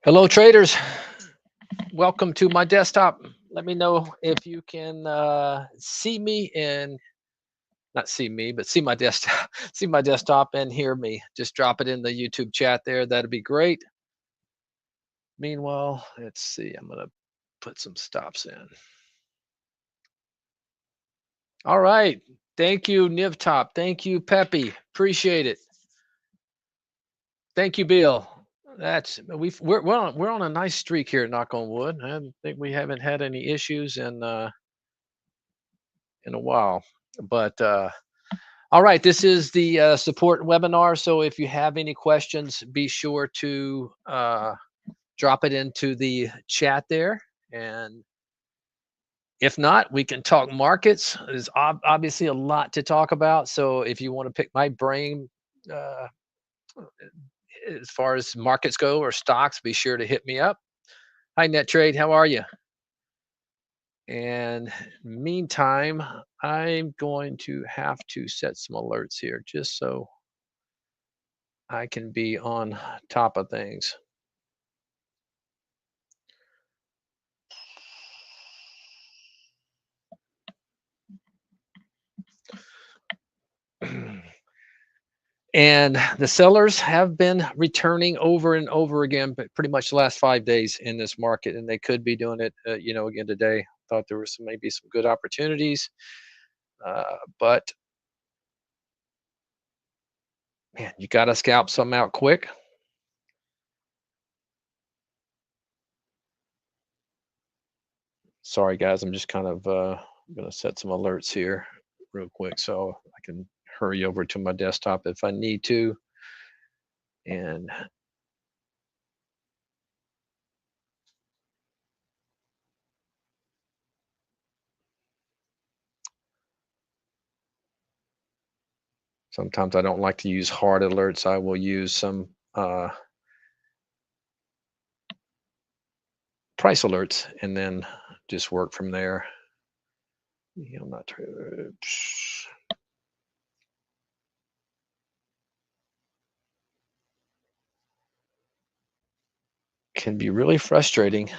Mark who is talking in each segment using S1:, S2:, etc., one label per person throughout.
S1: Hello, traders. Welcome to my desktop. Let me know if you can see me and not see me, but see my desktop, see my desktop and hear me. Just drop it in the YouTube chat there. That'd be great. Meanwhile, let's see. I'm gonna put some stops in. All right. Thank you, Nivtop. Thank you, Peppy. Appreciate it. Thank you, Bill. That's we're on a nice streak here. Knock on wood. I think we haven't had any issues in a while, but all right, this is the support webinar. So if you have any questions, be sure to drop it into the chat there. And if not, we can talk markets. There's obviously a lot to talk about. So if you want to pick my brain uh, as far as markets go or stocks, be sure to hit me up. Hi, Net Trade. How are you? And meantime, I'm going to have to set some alerts here just so I can be on top of things. And the sellers have been returning over and over again, but pretty much the last 5 days in this market, and they could be doing it, again today. Thought there was maybe some good opportunities, but man, you got to scalp some out quick. Sorry, guys, I'm just kind of going to set some alerts here real quick so I can hurry over to my desktop if I need to. And sometimes I don't like to use hard alerts. I will use some price alerts and then just work from there. I'm not can be really frustrating.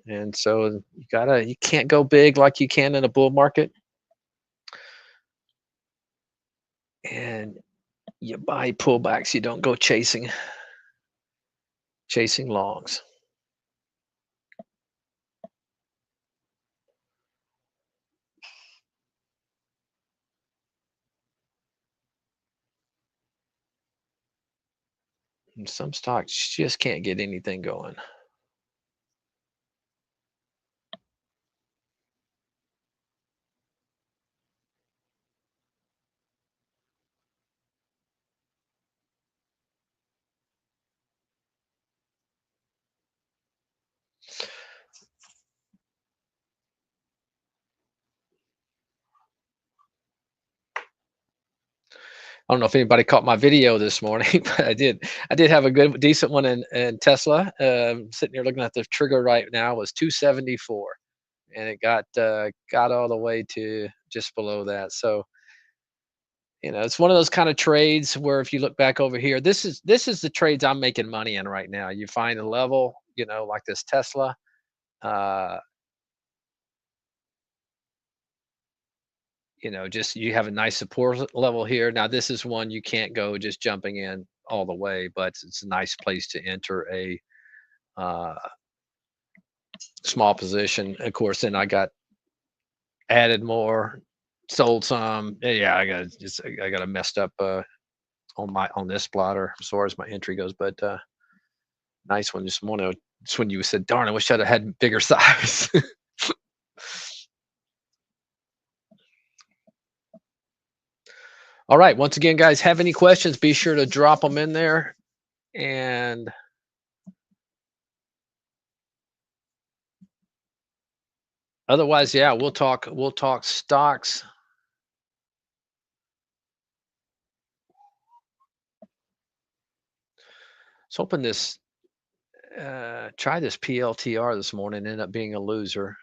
S1: And so you can't go big like you can in a bull market. And you buy pullbacks, you don't go chasing longs. And some stocks just can't get anything going. I don't know if anybody caught my video this morning, but I did. I did have a good, decent one in Tesla. Sitting here looking at the trigger right now was 274, and it got all the way to just below that. So it's one of those kind of trades where if you look back over here, this is the trades I'm making money in right now. You find a level, like this Tesla. Uh, just you have a nice support level here. Now this is one you can't go just jumping in all the way, but it's a nice place to enter a uh, small position. Of course, then I got added more, sold some. Yeah, I got a messed up on this plotter as far as my entry goes, but nice one. Just want to. It's when you said, "Darn, I wish I'd have had bigger size." All right. Once again, guys, have any questions? Be sure to drop them in there. And otherwise, yeah, we'll talk. We'll talk stocks. Was hoping this try this PLTR this morning. Ended up being a loser.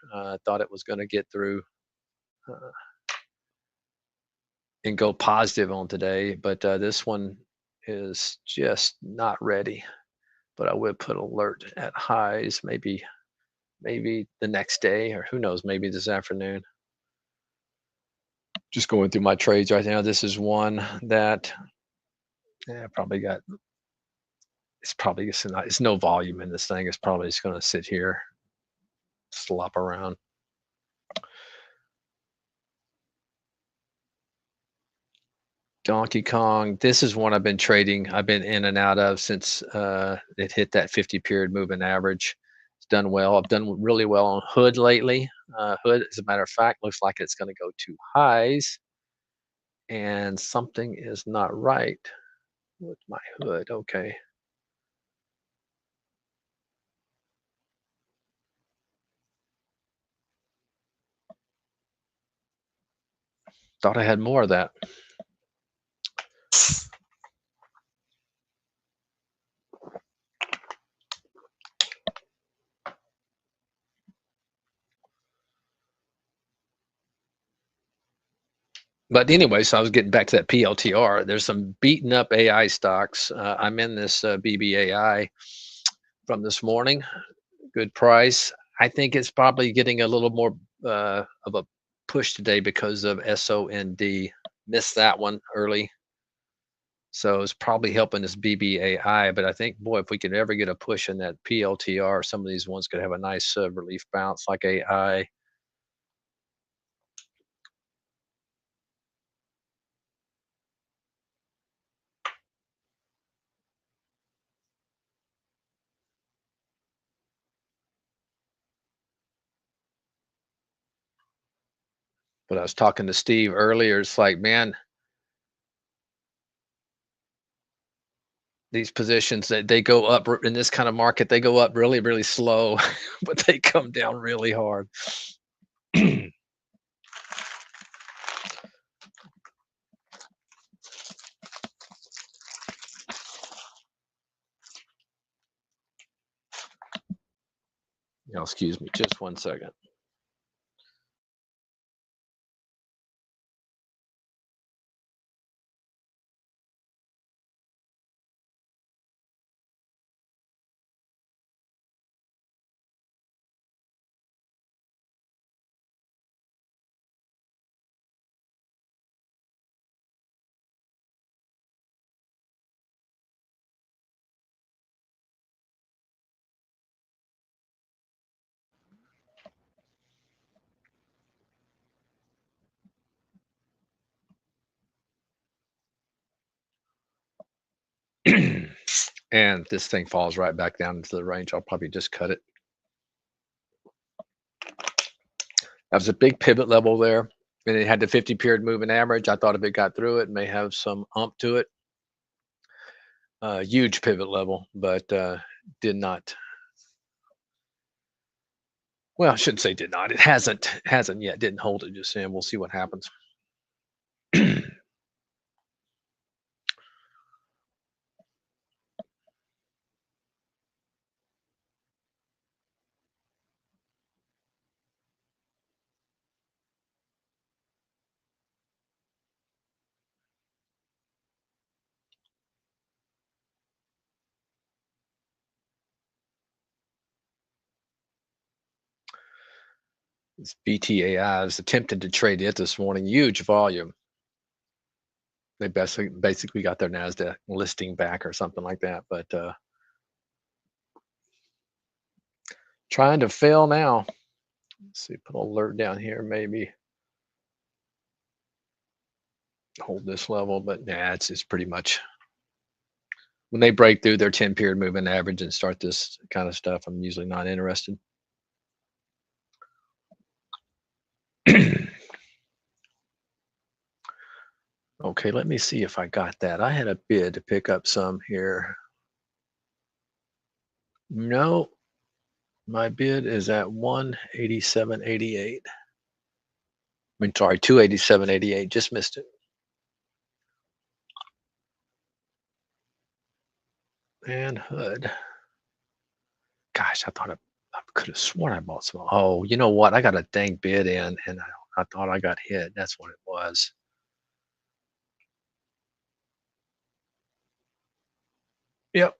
S1: Thought it was going to get through uh, and go positive on today, but this one is just not ready. but I would put alert at highs, maybe the next day, or who knows, maybe this afternoon. Just going through my trades right now. This is one that, yeah, probably got, it's probably just not, it's no volume in this thing. It's probably just going to sit here, slop around. Donkey Kong. This is one I've been trading. I've been in and out of since it hit that 50 period moving average. It's done well. I've done really well on Hood lately. Hood, as a matter of fact, looks like it's going to go to highs, and something is not right with my Hood. Okay. Thought I had more of that. But anyway, so I was getting back to that PLTR. There's some beaten up AI stocks. I'm in this BBAI from this morning. Good price. I think it's probably getting a little more of a push today because of SOND. Missed that one early. So it's probably helping this BBAI. But I think, boy, if we could ever get a push in that PLTR, some of these ones could have a nice relief bounce like AI. But I was talking to Steve earlier. It's like, man, these positions that they go up in this kind of market, they go up really, really slow, but they come down really hard. Excuse me, just 1 second. And this thing falls right back down into the range. I'll probably just cut it. That was a big pivot level there, and it had the 50 period moving average. I thought if it got through it, may have some ump to it. Huge pivot level, but did not. Well, I shouldn't say did not. It hasn't yet. Didn't hold it just saying. We'll see what happens. This BTAI is attempted to trade it this morning. Huge volume. They basically got their Nasdaq listing back or something like that. But trying to fail now. Let's see, put an alert down here, maybe hold this level, but yeah, it's pretty much when they break through their 10 period moving average and start this kind of stuff, I'm usually not interested. Okay, let me see if I got that. I had a bid to pick up some here. No, my bid is at 187.88. I mean, sorry, 287.88. Just missed it. And Hood. Gosh, I could have sworn I bought some. Oh, you know what? I got a dang bid in, and I thought I got hit. That's what it was. Yep.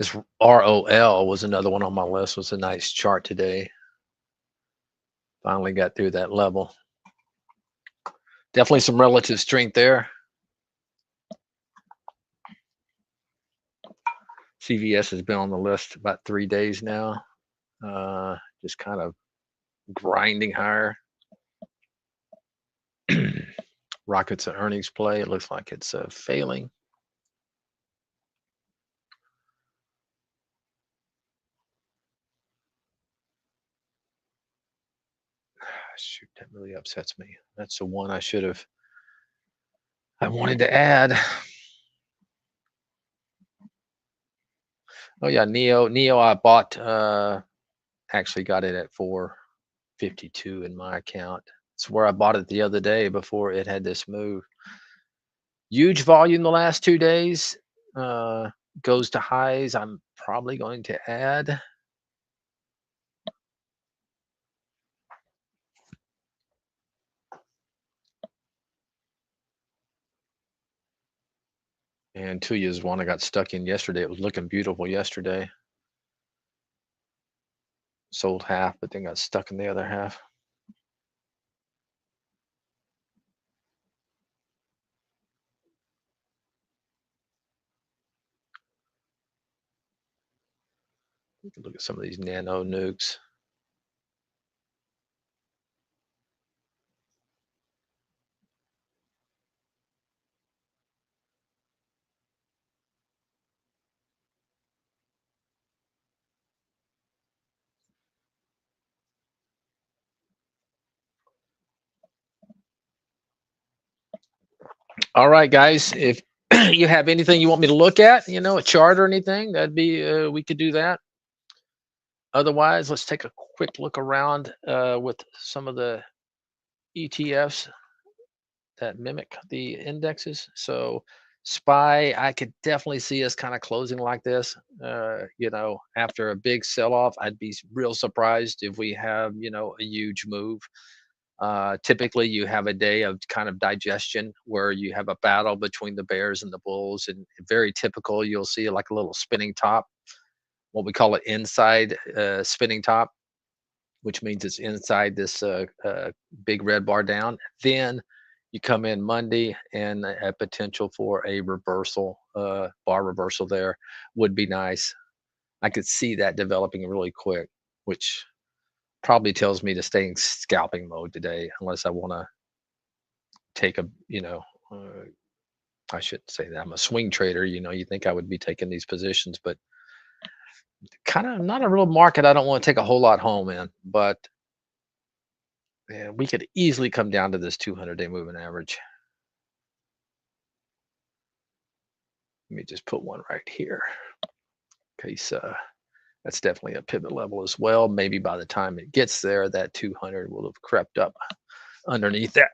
S1: This ROL was another one on my list. Was a nice chart today. Finally got through that level. Definitely some relative strength there. CVS has been on the list about 3 days now. Just kind of grinding higher. Rockets an earnings play. It looks like it's failing. Shoot, that really upsets me. That's the one I wanted to add. Oh yeah, Neo I bought, actually got it at 452 in my account. It's where I bought it the other day before it had this move. Huge volume the last 2 days. Goes to highs. I'm probably going to add. And Tuya is one I got stuck in yesterday. It was looking beautiful yesterday. Sold half, but then got stuck in the other half. You can look at some of these nano nukes. All right, guys. If you have anything you want me to look at, a chart or anything, that'd be we could do that. Otherwise, let's take a quick look around with some of the ETFs that mimic the indexes. So SPY, I could definitely see us kind of closing like this. After a big sell-off, I'd be real surprised if we have, a huge move. Typically, you have a day of kind of digestion where you have a battle between the bears and the bulls, and very typical. You'll see like a little spinning top, what we call it inside spinning top, which means it's inside this big red bar down. Then you come in Monday, and a potential for a reversal, bar reversal there would be nice. I could see that developing really quick, which probably tells me to stay in scalping mode today, unless I want to take I shouldn't say that. I'm a swing trader. You think I would be taking these positions, but kind of not a real market. I don't want to take a whole lot home in, but we could easily come down to this 200-day moving average. Let me just put one right here. Case that's definitely a pivot level as well. Maybe by the time it gets there, that 200 will have crept up underneath that.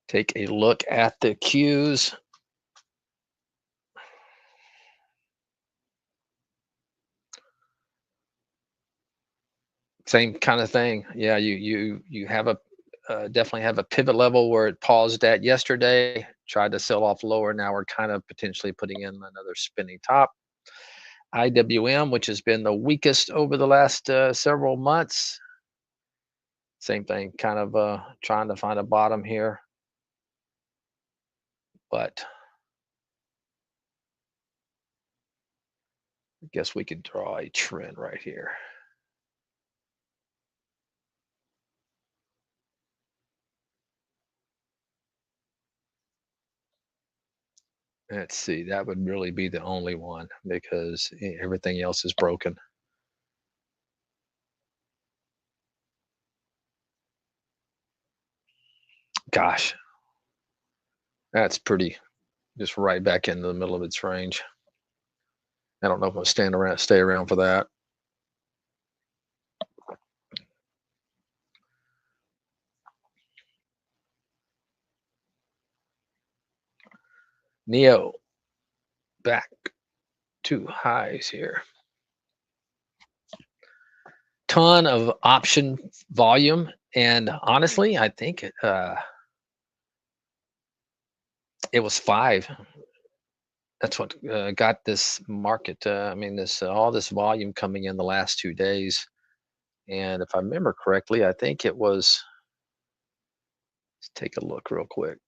S1: Take a look at the Qs. Same kind of thing. Yeah, you have a definitely have a pivot level where it paused at yesterday, tried to sell off lower. Now we're kind of potentially putting in another spinning top. IWM, which has been the weakest over the last several months. Same thing, kind of trying to find a bottom here. But I guess we could draw a trend right here. Let's see, that would really be the only one because everything else is broken. Gosh, that's pretty, just right back into the middle of its range. I don't know if I'll stay around for that. Neo back to highs here. Ton of option volume, and honestly, I think it was 5 That's what got this market. I mean, this all this volume coming in the last 2 days. And if I remember correctly, I think it was. Let's take a look real quick.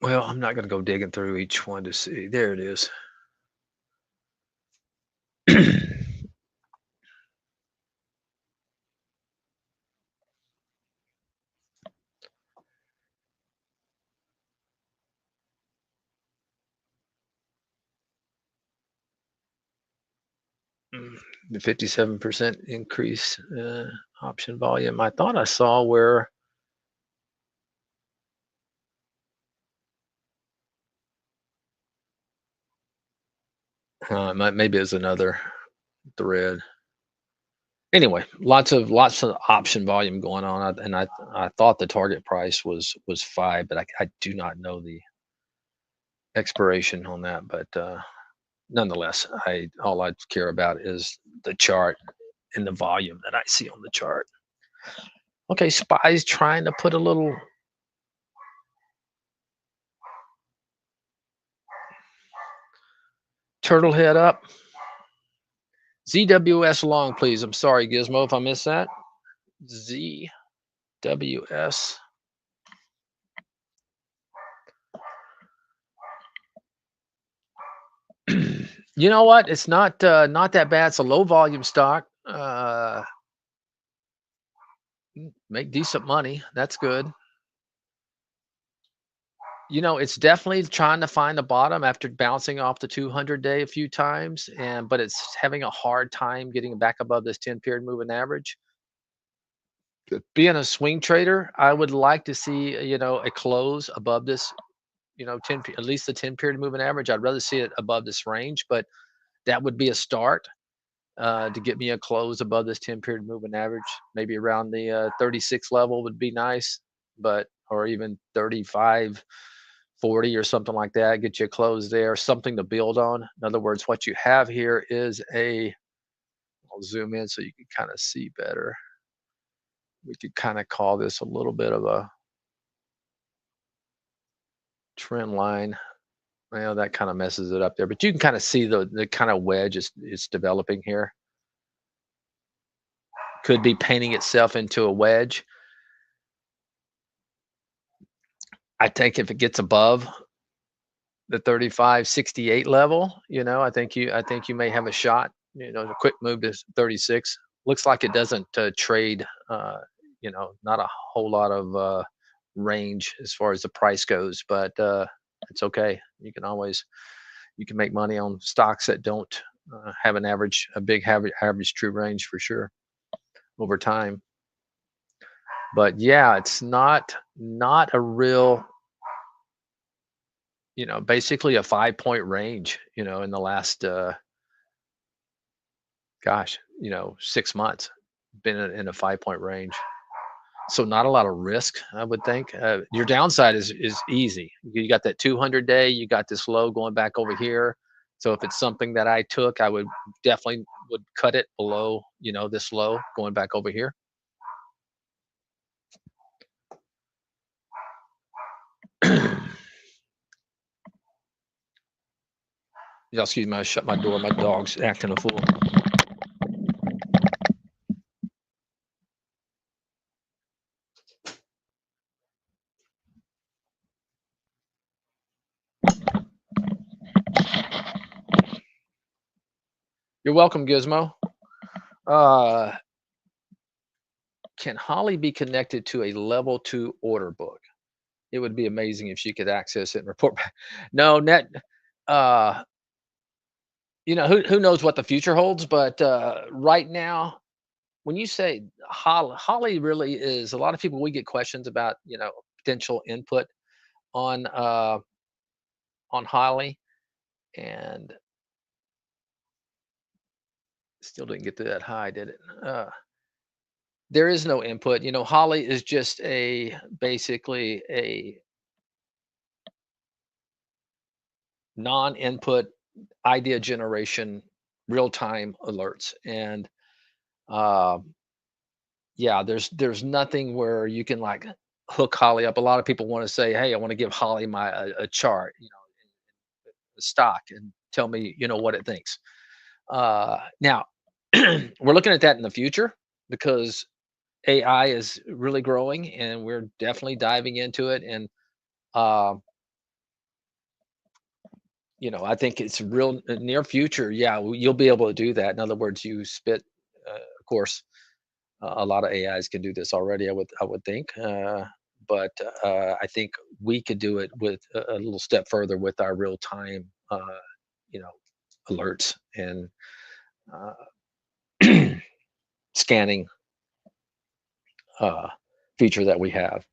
S1: Well, I'm not going to go digging through each one to see. There it is. 57% increase option volume. I thought I saw where. Maybe it's another thread. Anyway, lots of option volume going on, and I thought the target price was 5, but I do not know the expiration on that. But nonetheless, I all I care about is the chart and the volume that I see on the chart. Okay, Spy's trying to put a little turtle head up. ZWS long, please. I'm sorry, Gizmo, if I missed that. ZWS. You know what? It's not that bad. It's a low volume stock. Make decent money. That's good. It's definitely trying to find the bottom after bouncing off the 200-day a few times, but it's having a hard time getting back above this 10-period moving average. Being a swing trader, I would like to see a close above this, 10 at least the 10-period moving average. I'd rather see it above this range, but that would be a start to get me a close above this 10-period moving average. Maybe around the 36 level would be nice, or even 35, 40 or something like that. Get you a close there, something to build on. In other words, what you have here is I'll zoom in so you can kind of see better. We could kind of call this a little bit of a trend line. Well, that kind of messes it up there, but you can kind of see the kind of wedge is developing here. Could be painting itself into a wedge. I think if it gets above the 35.68 level, I think you may have a shot. A quick move to 36. Looks like it doesn't trade. Not a whole lot of range as far as the price goes, but it's okay. You can make money on stocks that don't have a big average true range for sure over time. But yeah, it's not a real, basically a 5-point range, in the last gosh, 6 months, been in a 5-point range. So not a lot of risk, I would think. Your downside is easy. You got that 200-day, you got this low going back over here. So if it's something that I took, I would definitely would cut it below, this low going back over here. Y'all excuse me, I shut my door. My dog's acting a fool. You're welcome, Gizmo. Uh, can Holly be connected to a level 2 order book? It would be amazing if she could access it and report back. No, net. Uh, who knows what the future holds, but right now, when you say Holly really is a lot of people. We get questions about potential input on Holly, and Still didn't get to that high, did it? There is no input. Holly is just basically a non-input idea generation, real-time alerts, and um, yeah, there's nothing where you can like hook Holly up. A lot of people want to say, "Hey, I want to give Holly a chart, a stock, and tell me, what it thinks." Now, we're looking at that in the future because AI is really growing, and we're definitely diving into it. And uh, I think it's real near future. Yeah, you'll be able to do that. In other words, you spit. Of course, a lot of AIs can do this already. I would think, but I think we could do it with a little step further with our real time, you know, alerts and scanning uh, feature that we have.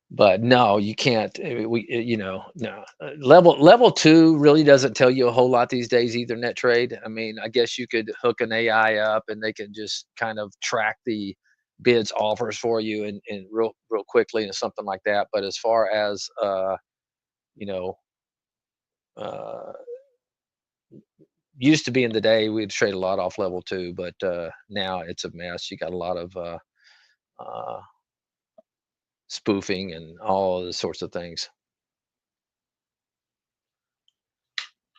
S1: But no, you can't. No. Level two really doesn't tell you a whole lot these days either. Net trade. I mean, I guess you could hook an AI up and they can just kind of track the bids offers for you and real quickly and something like that. But as far as you know, uh, used to be in the day we'd trade a lot off level two, but now it's a mess. You got a lot of uh, spoofing and all the sorts of things.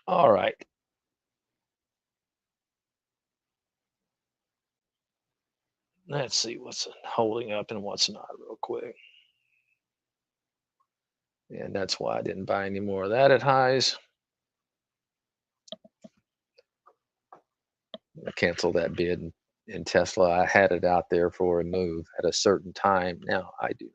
S1: All right. Let's see what's holding up and what's not real quick. And that's why I didn't buy any more of that at highs. I canceled that bid in Tesla. I had it out there for a move at a certain time. Now I do not.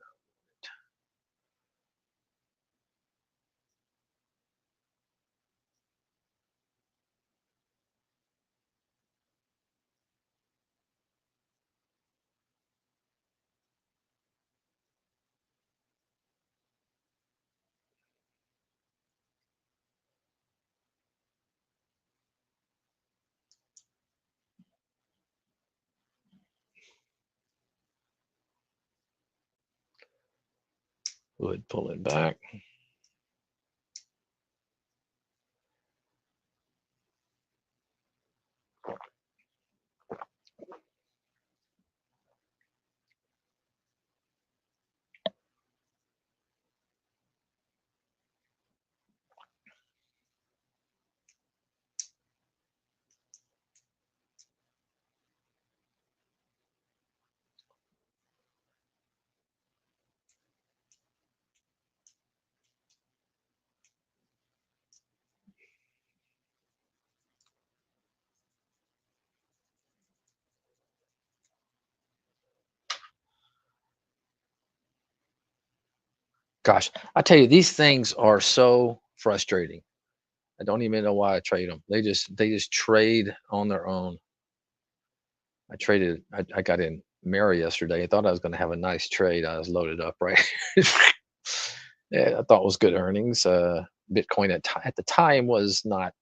S1: Would pull it back. Gosh, I tell you, these things are so frustrating. I don't even know why I trade them. They just trade on their own. I got in Mary yesterday. I thought I was going to have a nice trade. I was loaded up, right? Yeah, I thought it was good earnings. Bitcoin at the time was not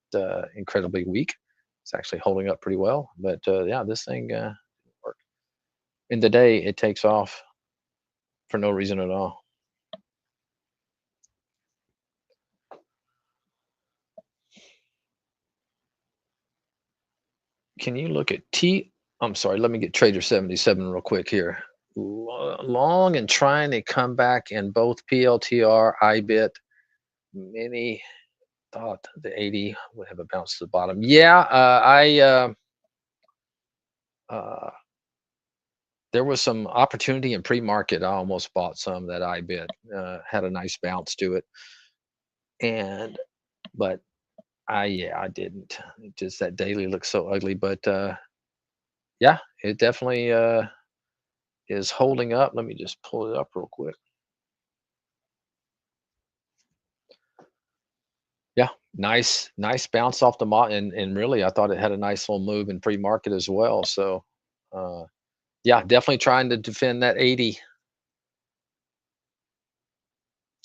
S1: incredibly weak. It's actually holding up pretty well. But yeah, this thing worked. In the day, it takes off for no reason at all. Can you look at T? I'm sorry. Let me get Trader 77 real quick here. Long and trying to come back in both PLTR, IBIT, mini. Thought the 80 would have a bounce to the bottom. Yeah, uh, there was some opportunity in pre-market. I almost bought some that I bid. Had a nice bounce to it, and but I didn't. It just that daily looks so ugly. But yeah, it definitely is holding up. Let me just pull it up real quick. Yeah, nice bounce off the and really I thought it had a nice little move in pre-market as well. So uh, yeah, definitely trying to defend that 80.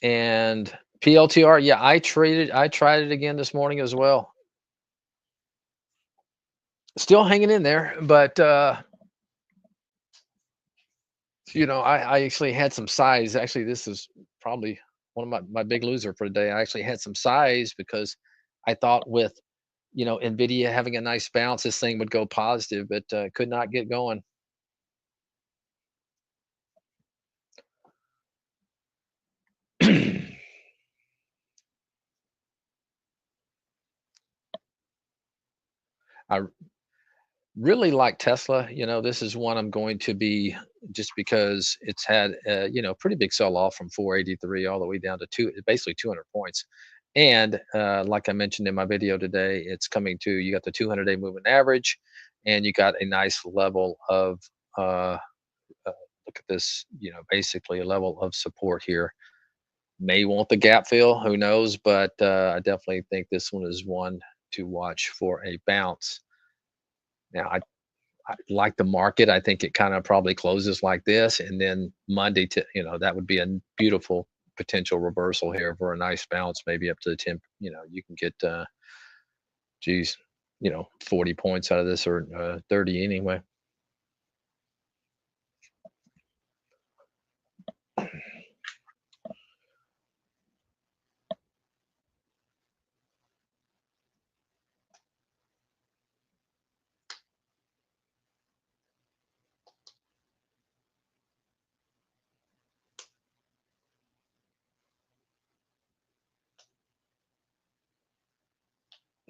S1: And PLTR, yeah, I tried it again this morning as well. Still hanging in there, but I actually had some size. Actually, this is probably one of my big loser for the day. I actually had some size because I thought with Nvidia having a nice bounce, this thing would go positive, but could not get going. I really like Tesla. This is one I'm going to be, just because it's had pretty big sell off from 483 all the way down to basically 200 points. And like I mentioned in my video today, it's coming to, you got the 200-day moving average, and you got a nice level of uh, look at this, basically a level of support here. May want the gap fill, who knows? But I definitely think this one is one to watch for a bounce. Now, I like the market. I think it kind of probably closes like this, and then Monday to, that would be a beautiful potential reversal here for a nice bounce, maybe up to the 10. You can get, geez, 40 points out of this, or 30 anyway.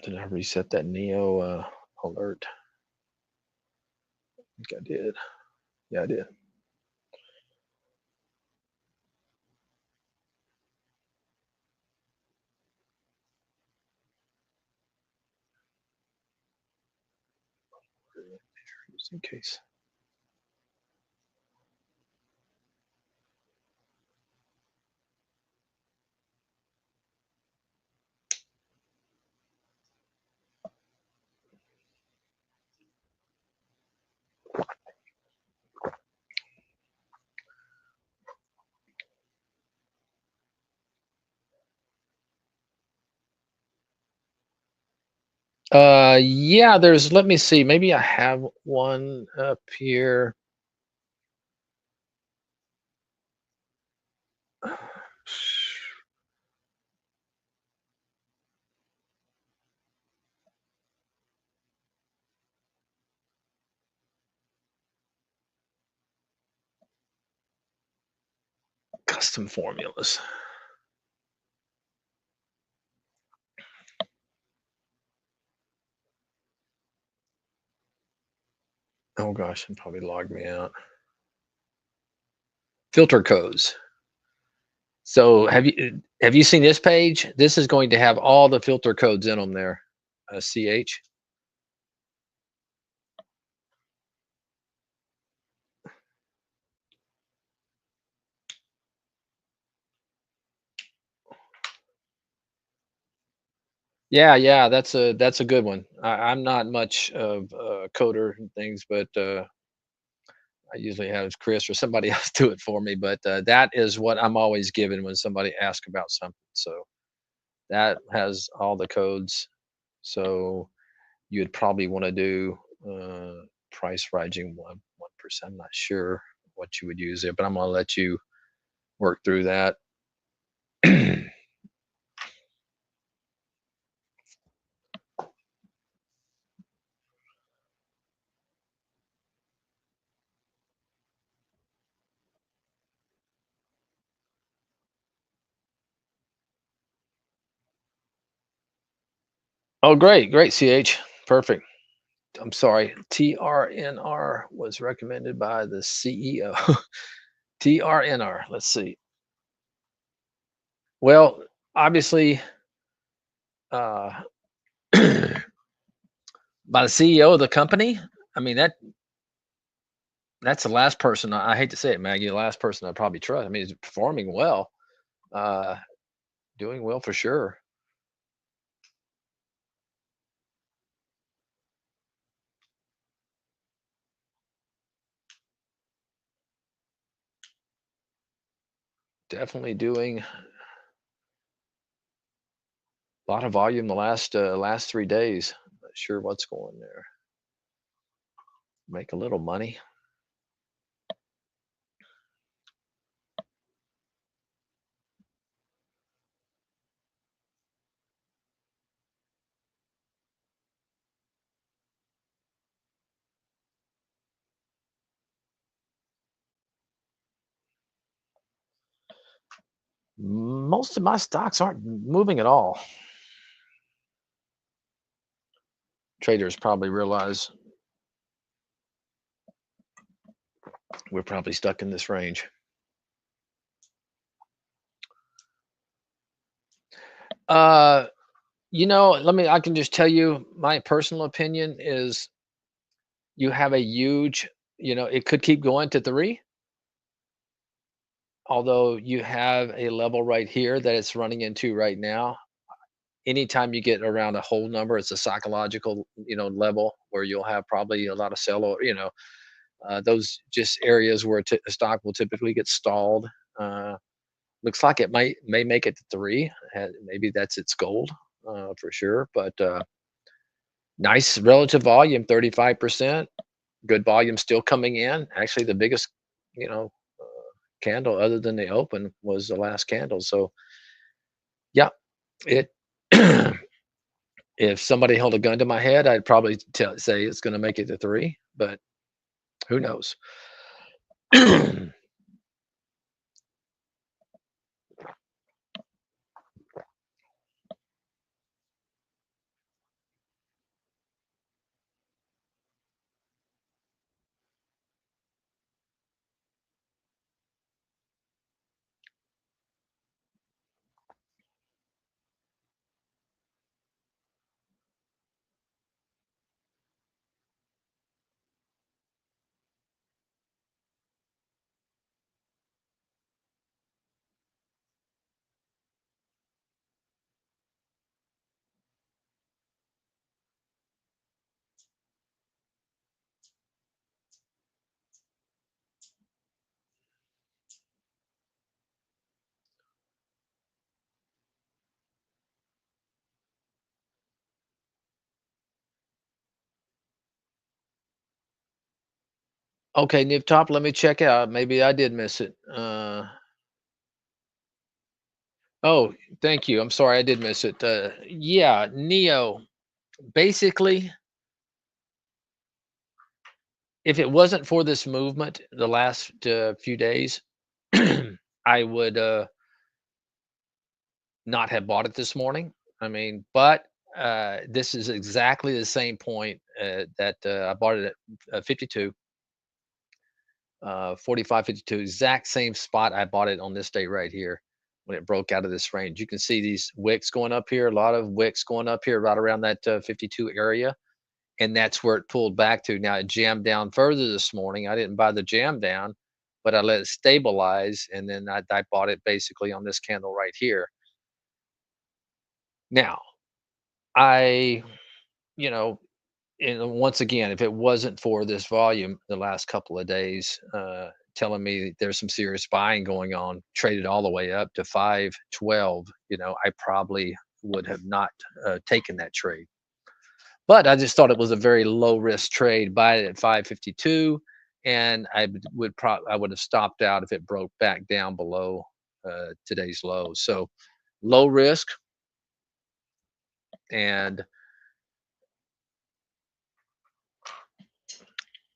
S1: Did I reset that Neo alert? I think I did. Yeah, I did. Just in case. Yeah, let me see. Maybe I have one up here. Custom formulas. Oh gosh, it probably logged me out. Filter codes. So have you seen this page? This is going to have all the filter codes in them there. CH. Yeah, yeah, that's a good one. I'm not much of a coder and things, but I usually have Chris or somebody else do it for me. But that is what I'm always given when somebody asks about something. So that has all the codes. So you'd probably want to do price rising 1%. I'm not sure what you would use there, but I'm gonna let you work through that. Oh, great, great, CH. Perfect. I'm sorry. TRNR was recommended by the CEO. TRNR. Let's see. Well, obviously, uh, by the CEO of the company. I mean, that's the last person. I hate to say it, Maggie. The last person I probably trust. I mean, he's performing well, uh, doing well for sure. Definitely doing a lot of volume the last 3 days. Not sure what's going there. make a little money. Most of my stocks aren't moving at all. Traders probably realize we're probably stuck in this range. Uh, I can just tell you my personal opinion is you have a huge, it could keep going to 3, although you have a level right here that it's running into right now. Anytime you get around a whole number, it's a psychological, level where you'll have probably a lot of sell or, those just areas where a stock will typically get stalled. Uh, Looks like it may make it to 3. Maybe that's its goal, for sure. But nice relative volume, 35%. Good volume still coming in. Actually, the biggest, you know, candle other than the open was the last candle. So yeah, it. If somebody held a gun to my head, I'd probably say it's going to make it to 3, but who knows? Okay, Nip Top, let me check out. Maybe I did miss it. Oh, thank you. I'm sorry, I did miss it. Yeah, Neo. Basically, if it wasn't for this movement the last few days, I would not have bought it this morning. I mean, but this is exactly the same point that I bought it at 52, 45, 52, exact same spot I bought it on this day right here when it broke out of this range. You can see these wicks going up here, a lot of wicks going up here right around that 52 area. And that's where it pulled back to. Now it jammed down further this morning. I didn't buy the jam down, but I let it stabilize, and then I bought it basically on this candle right here. Now, I, you know, and once again, if it wasn't for this volume the last couple of days, telling me there's some serious buying going on, traded all the way up to 512, I probably would have not taken that trade. But I just thought it was a very low risk trade. Buy it at 552, and I would have stopped out if it broke back down below today's low. So low risk, and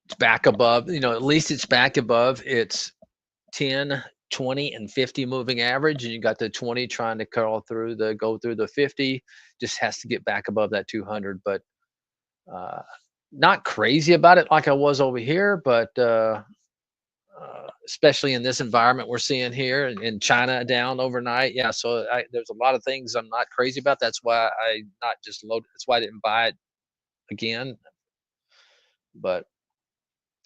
S1: it's back above. At least it's back above its 10, 20, and 50 moving average, and you got the 20 trying to go through the 50. Just has to get back above that 200, but uh, not crazy about it like I was over here, but. Especially in this environment we're seeing here in China down overnight. Yeah, so there's a lot of things I'm not crazy about. That's why I not just load. That's why I didn't buy it again. But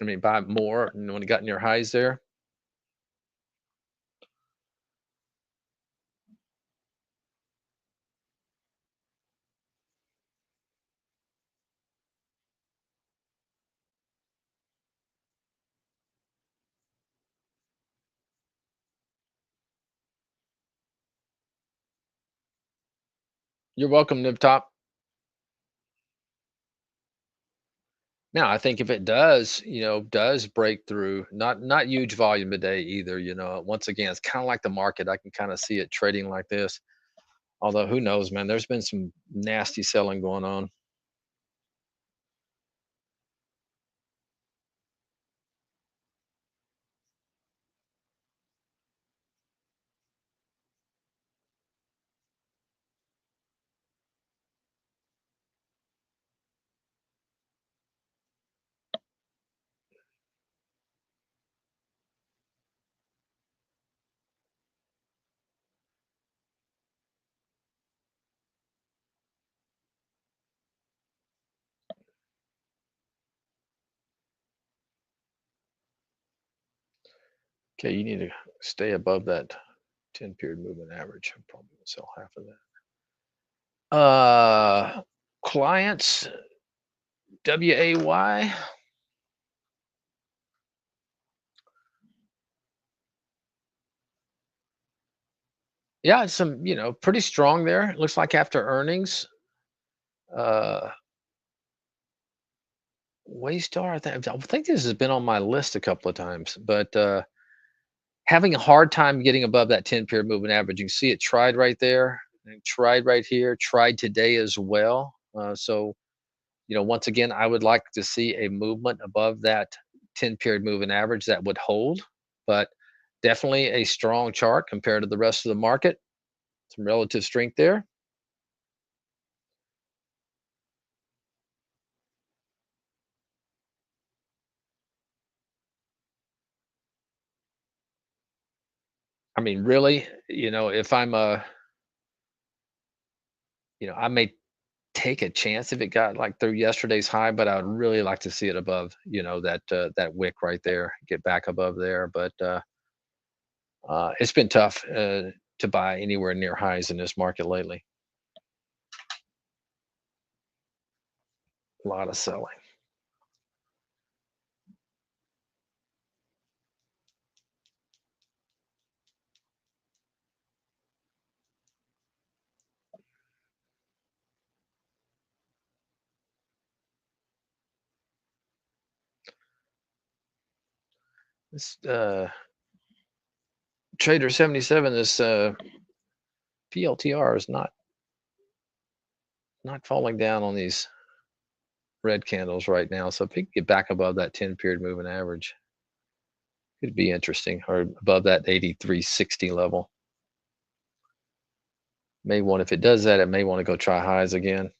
S1: I mean, buy more when it got in your highs there. You're welcome, Nib Top. Now, I think if it does, does break through, not huge volume today either, once again, it's kind of like the market. I can kind of see it trading like this. Although who knows, man, there's been some nasty selling going on. Okay, you need to stay above that 10 period moving average. I'm probably gonna sell half of that. Clients, WAY. Yeah, some, pretty strong there. It looks like after earnings, uh, Waystar, I think this has been on my list a couple of times, but having a hard time getting above that 10 period moving average. You can see it tried right there, and tried right here, tried today as well. So, once again, I would like to see a movement above that 10 period moving average that would hold, but definitely a strong chart compared to the rest of the market. Some relative strength there. I mean, really, if I'm I may take a chance if it got like through yesterday's high, but I would really like to see it above, that wick right there, get back above there. But it's been tough to buy anywhere near highs in this market lately. A lot of selling. This Trader 77, this PLTR is not falling down on these red candles right now. So if we can get back above that 10 period moving average, it'd be interesting, or above that 83.60 level. May want, if it does that, it may want to go try highs again.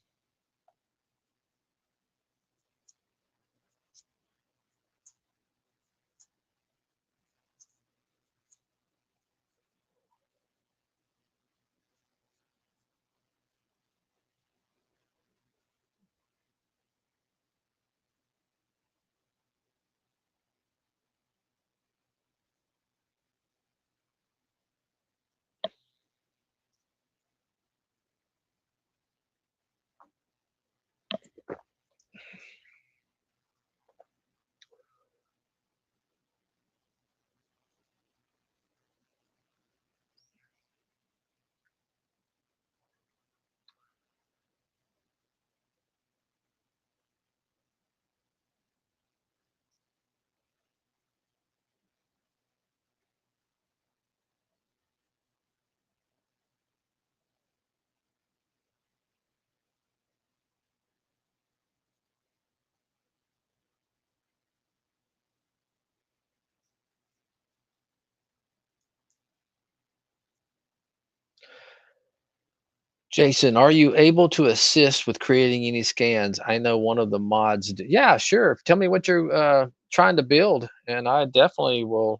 S1: Jason, are you able to assist with creating any scans? I know one of the mods. Yeah, sure. Tell me what you're trying to build, and I definitely will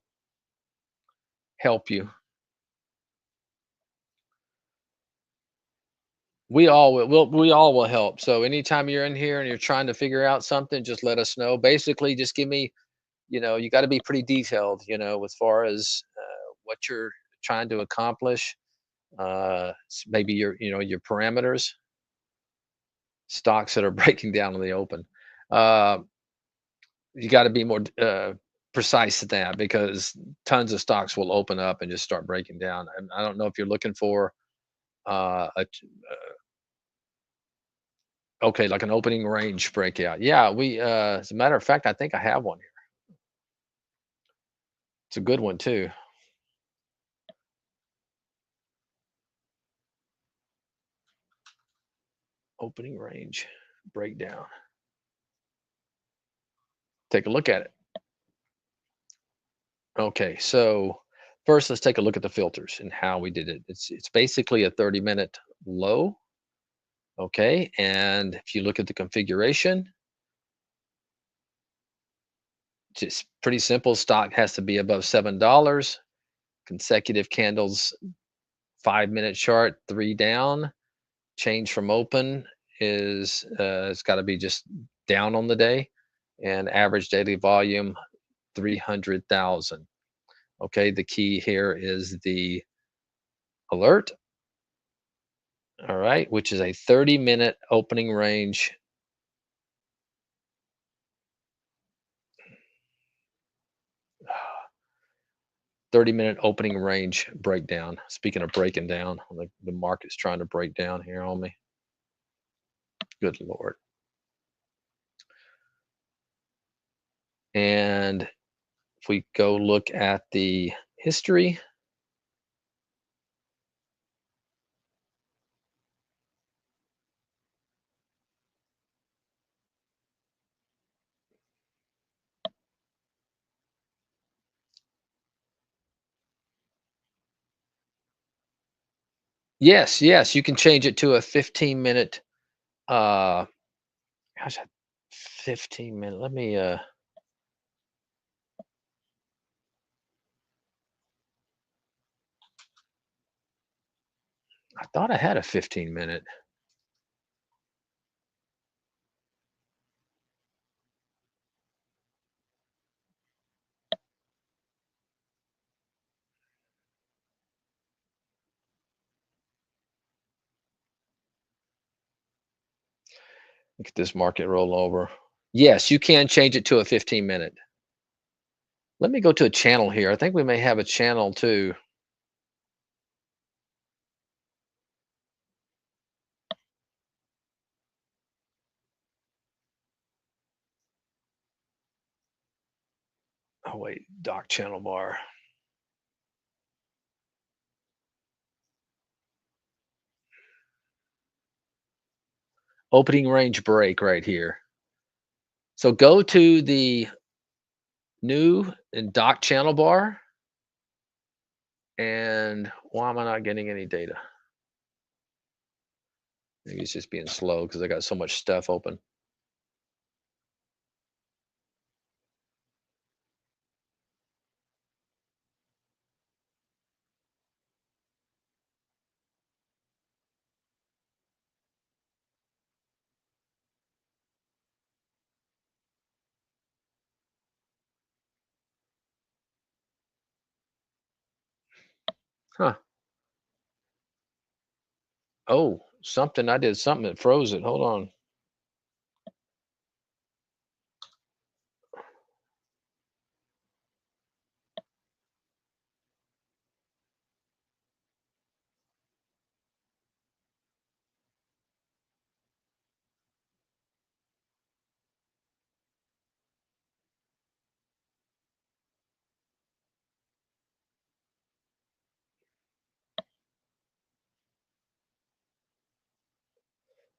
S1: help you. We all will help. So anytime you're in here and you're trying to figure out something, just let us know. Basically, just give me, you got to be pretty detailed, as far as what you're trying to accomplish. Maybe your parameters, stocks that are breaking down in the open. Uh, you got to be more precise than that, because tons of stocks will open up and just start breaking down. And I don't know if you're looking for uh, a, Okay, like an opening range breakout. Yeah, as a matter of fact, I think I have one here. It's a good one too. Opening range breakdown. Take a look at it. Okay, so first let's take a look at the filters and how we did it. It's basically a 30-minute low. Okay, and if you look at the configuration, just pretty simple. Stock has to be above $7. Consecutive candles, 5-minute chart, three down. Change from open is it's got to be just down on the day, and average daily volume 300,000. Okay, the key here is the alert. All right, which is a 30-minute opening range. 30-minute opening range breakdown. Speaking of breaking down, the market's trying to break down here on me. Good Lord. And if we go look at the history, yes, yes, you can change it to a 15-minute, uh, gosh, 15-minute. Let me, I thought I had a 15-minute. Look at this market roll over. Yes, you can change it to a 15-minute. Let me go to a channel here. I think we may have a channel too. Oh wait, dock channel bar. Opening range break right here. So go to the new and dock channel bar. And why am I not getting any data? Maybe it's just being slow because I got so much stuff open. Huh. Oh, something. I did something that froze it. Hold on.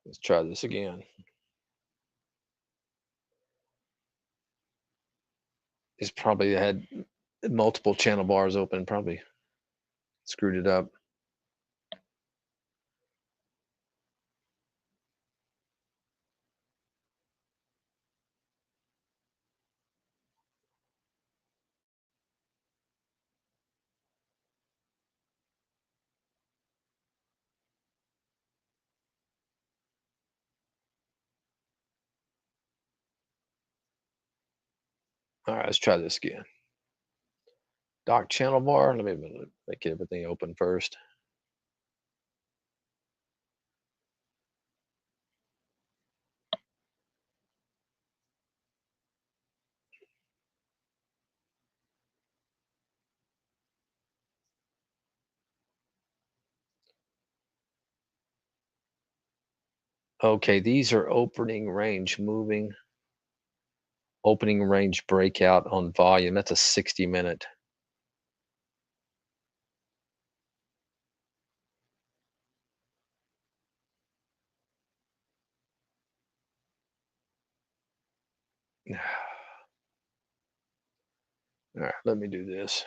S1: Let's try this again. It's probably had multiple channel bars open, probably screwed it up. All right, let's try this again. Dock channel bar. Let me make everything open first. Okay, these are opening range moving, opening range breakout on volume. That's a 60-minute. All right, let me do this.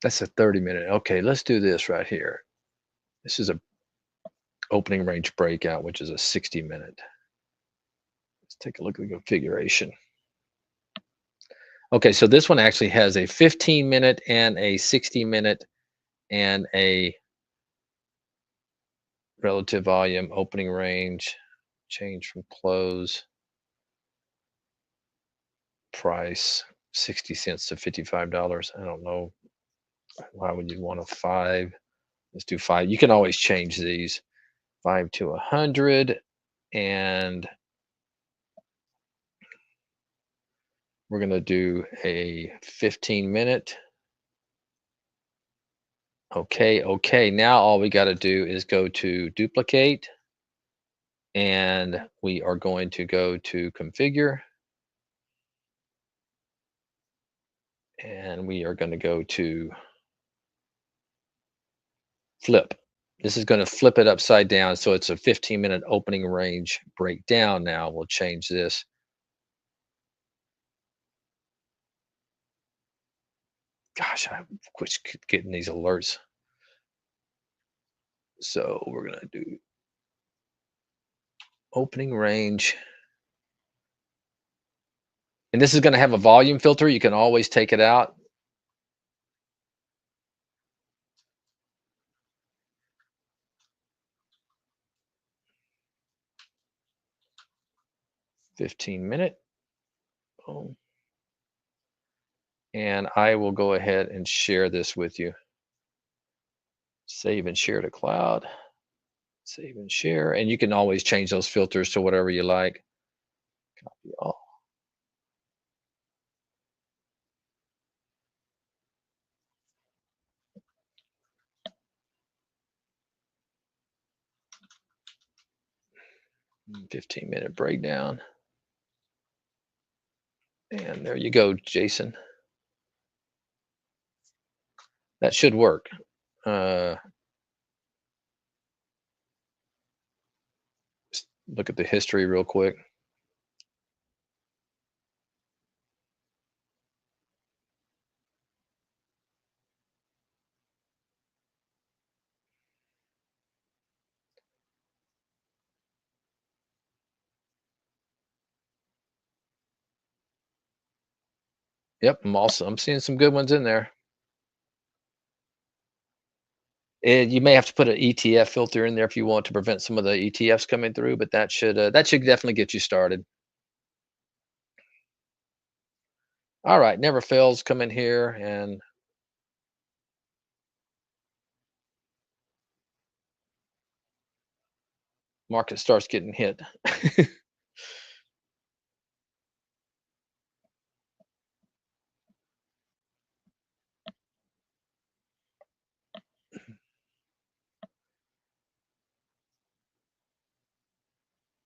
S1: That's a 30-minute. Okay, let's do this right here. This is a opening range breakout, which is a 60-minute. Let's take a look at the configuration. Okay, so this one actually has a 15-minute and a 60-minute and a relative volume, opening range, change from close, price 60 cents to $55. I don't know why would you want a 5. Let's do 5. You can always change these. 5 to 100, and we're going to do a 15-minute. Okay, okay. Now all we got to do is go to duplicate, and we are going to go to configure, and we are going to go to flip. This is going to flip it upside down, so it's a 15-minute opening range breakdown. Now we'll change this. Gosh, I wish I could getting these alerts. So we're going to do opening range. And this is going to have a volume filter. You can always take it out. 15-minute. Boom. And I will go ahead and share this with you. Save and share to cloud. Save and share. And you can always change those filters to whatever you like. Copy all. 15-minute breakdown. And there you go, Jason. That should work. Look at the history real quick. Yep, I'm seeing some good ones in there. And you may have to put an ETF filter in there if you want to prevent some of the ETFs coming through, but that should definitely get you started. All right, never fails. Come in here and market starts getting hit.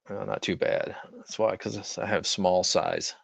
S1: Not too bad. That's why, because I have small size.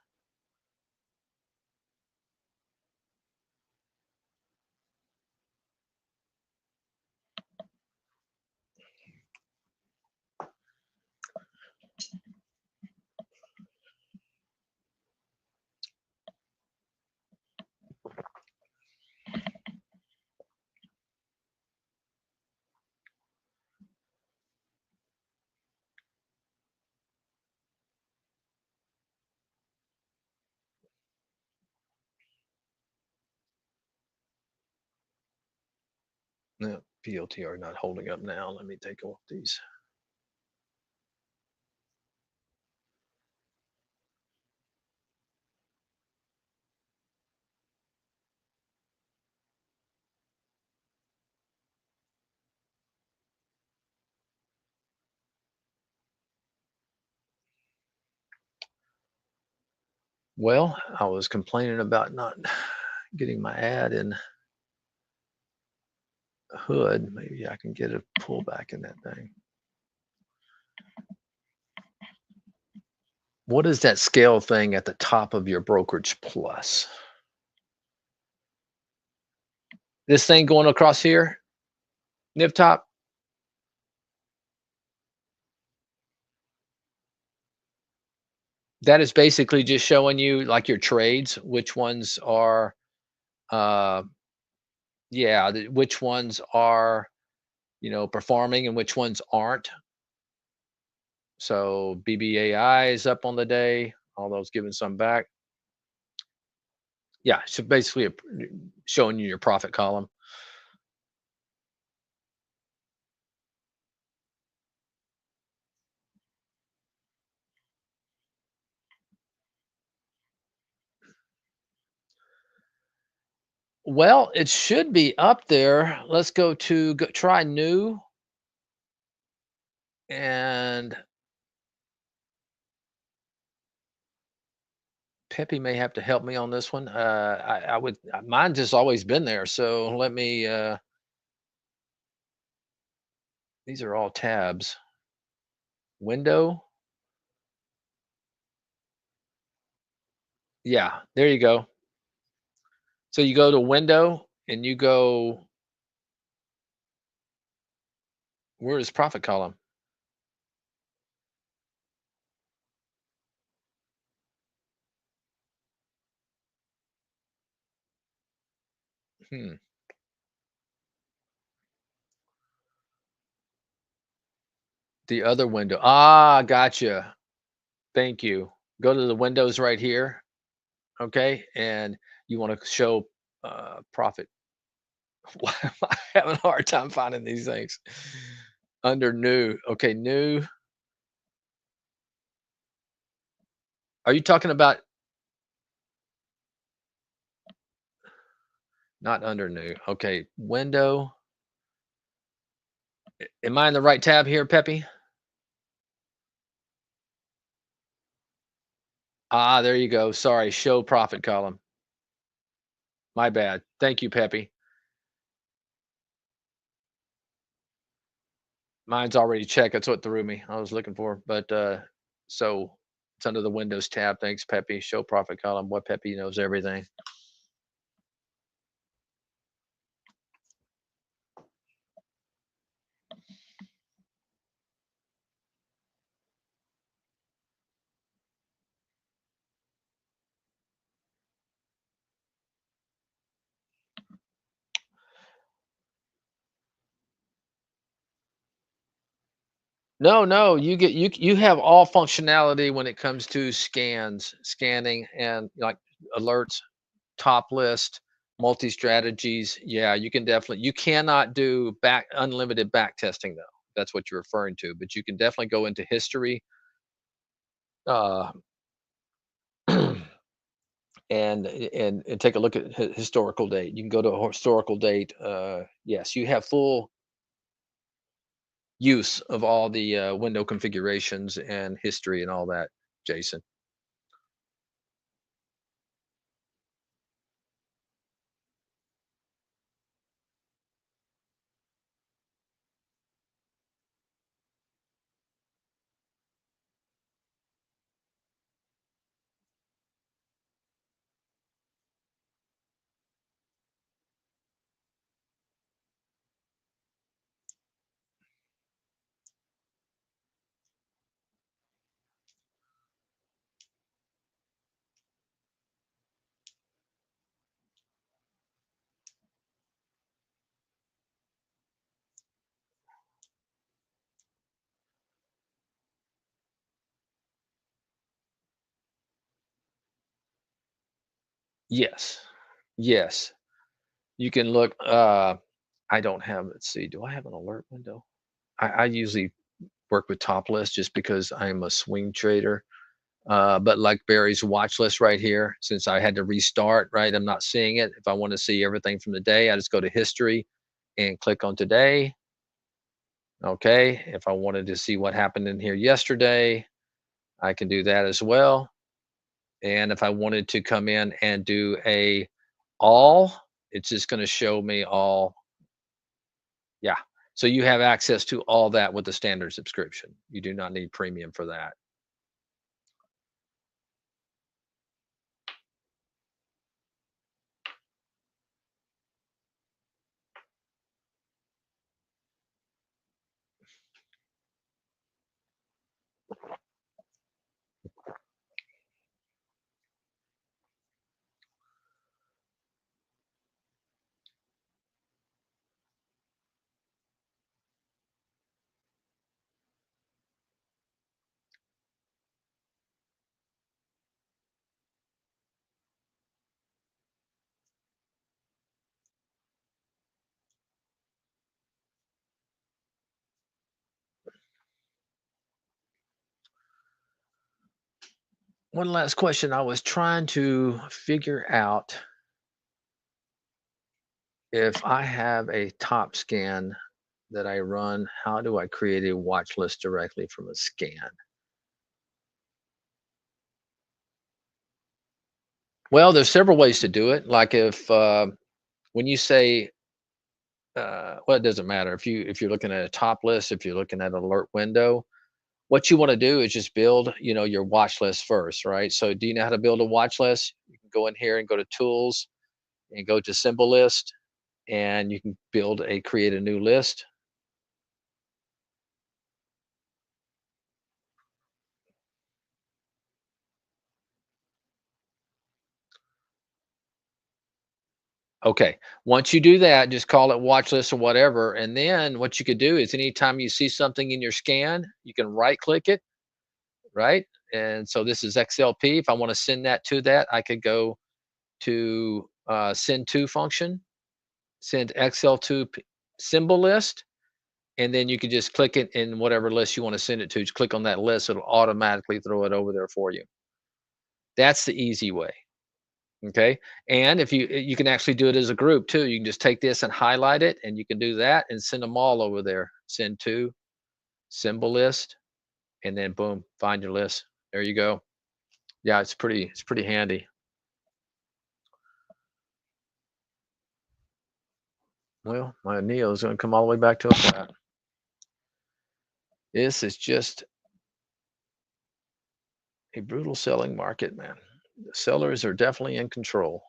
S1: No, PLTR not holding up now. Let me take a look at these. Well, I was complaining about not getting my ad in Hood. Maybe I can get a pullback in that thing. What is that scale thing at the top of your brokerage plus? This thing going across here, nib top? That is basically just showing you like your trades, which ones are, uh, yeah, which ones are, performing and which ones aren't. So BBAI is up on the day, although it's giving some back. Yeah, so basically showing you your profit column. Well, it should be up there. Let's try new, and Peppy may have to help me on this one. I would mine just always been there. So let me. These are all tabs. Window. Yeah, there you go. So you go to window and you go. Where is profit column? Hmm. The other window. Ah, gotcha. Thank you. Go to the windows right here. Okay, and you want to show profit. Why am I having a hard time finding these things? Under new. Okay, new. Are you talking about not under new? Okay, window. Am I in the right tab here, Peppy? Ah, there you go. Sorry, show profit column. My bad. Thank you, Peppy. Mine's already checked. That's what threw me. I was looking for, but so it's under the Windows tab. Thanks, Peppy. Show profit column. What Peppy knows everything. No, no, you have all functionality when it comes to scanning and like alerts, top list, multi strategies. Yeah, you can definitely you cannot do back unlimited back testing though. That's what you're referring to, but you can definitely go into history uh and take a look at historical date. You can go to a historical date. Yes, you have full use of all the window configurations and history and all that, Jason. Yes. Yes. You can look. I don't have. Let's see. Do I have an alert window? I usually work with top list just because I'm a swing trader. But like Barry's watch list right here, since I had to restart, right? I'm not seeing it. If I want to see everything from the day, I just go to history and click on today. Okay. If I wanted to see what happened in here yesterday, I can do that as well. And if I wanted to come in and do a all, it's just going to show me all. Yeah. So you have access to all that with the standard subscription. You do not need premium for that. One last question. I was trying to figure out if I have a top scan that I run, how do I create a watch list directly from a scan? Well, there's several ways to do it. Like if when you say well, it doesn't matter if you're looking at a top list, if you're looking at an alert window, what you want to do is just build, your watch list first, right? So do you know how to build a watch list? You can go in here and go to tools and go to symbol list and you can create a new list. Okay. Once you do that, just call it watch list or whatever. And then what you could do is anytime you see something in your scan, you can right click it, right? And so this is XLP. If I want to send that to that, I could go to send to function, send XL2 symbol list, and then you can just click it in whatever list you want to send it to. Just click on that list, it'll automatically throw it over there for you. That's the easy way. Okay. And if you can actually do it as a group too. You can just take this and highlight it, and you can do that and send them all over there. Send to symbol list, and then boom, find your list. There you go. Yeah, it's pretty handy. Well, my Neo is going to come all the way back to a flat. This is just a brutal selling market, man. The sellers are definitely in control.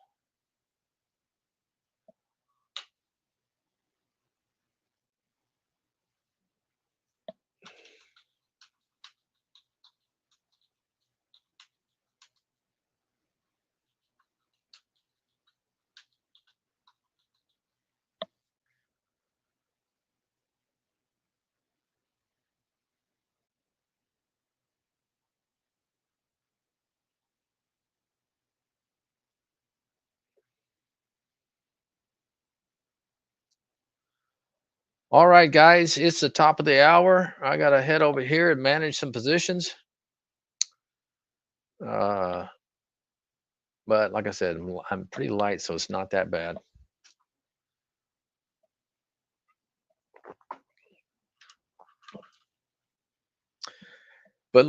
S1: All right, guys, it's the top of the hour. I got to head over here and manage some positions. Uh, but like I said, I'm pretty light, so it's not that bad. But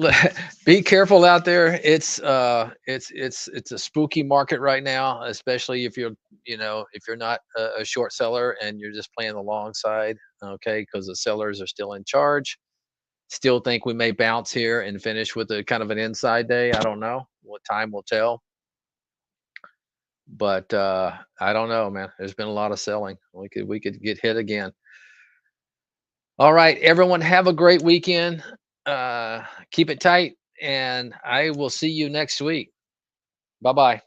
S1: be careful out there. It's a spooky market right now, especially if you're not a short seller and you're just playing the long side, okay? Because the sellers are still in charge. Still think we may bounce here and finish with a kind of an inside day. I don't know. What time will tell. But I don't know, man. There's been a lot of selling. We could get hit again. All right, everyone, have a great weekend. Keep it tight, and I will see you next week. Bye bye.